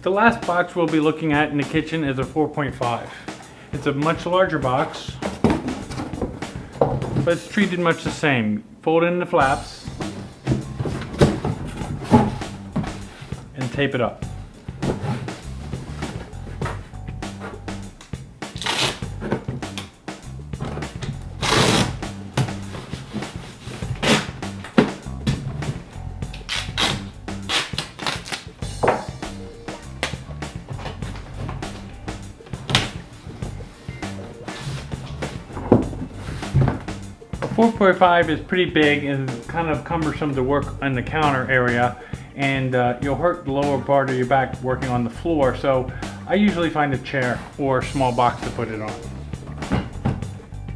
The last box we'll be looking at in the kitchen is a 4.5. It's a much larger box, but it's treated much the same. Fold in the flaps and tape it up. A 4.5 is pretty big and kind of cumbersome to work on the counter area, and you'll hurt the lower part of your back working on the floor, so I usually find a chair or a small box to put it on.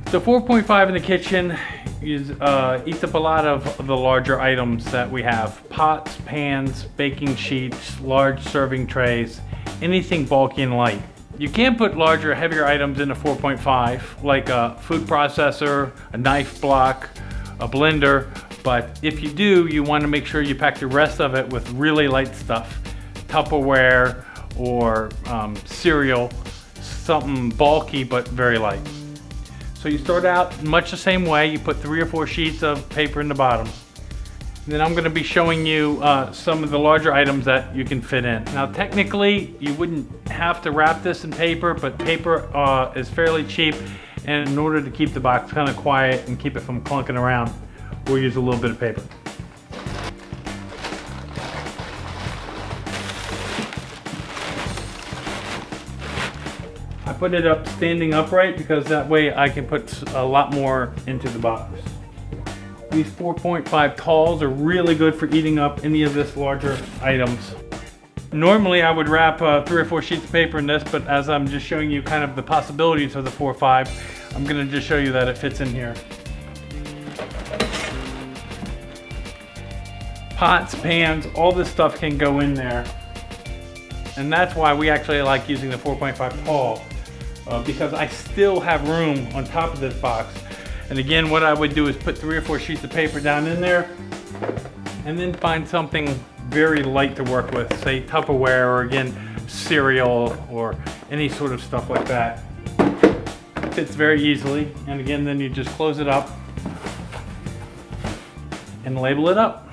The 4.5 in the kitchen eats up a lot of the larger items that we have. Pots, pans, baking sheets, large serving trays, anything bulky and light. You can put larger, heavier items in a 4.5, like a food processor, a knife block, a blender, but if you do, you want to make sure you pack the rest of it with really light stuff. Tupperware or cereal, something bulky but very light. So you start out much the same way. You put 3 or 4 sheets of paper in the bottom. And then I'm going to be showing you some of the larger items that you can fit in. Now technically you wouldn't have to wrap this in paper, but paper is fairly cheap, and in order to keep the box kind of quiet and keep it from clunking around, we'll use a little bit of paper. I put it up standing upright because that way I can put a lot more into the box. These 4.5 talls are really good for eating up any of this larger items. Normally I would wrap 3 or 4 sheets of paper in this, but as I'm just showing you kind of the possibilities of the 4.5, I'm going to just show you that it fits in here. Pots, pans, all this stuff can go in there. And that's why we actually like using the 4.5 tall, because I still have room on top of this box. And again, what I would do is put 3 or 4 sheets of paper down in there and then find something very light to work with, say Tupperware, or again, cereal or any sort of stuff like that. It fits very easily. And again, then you just close it up and label it up.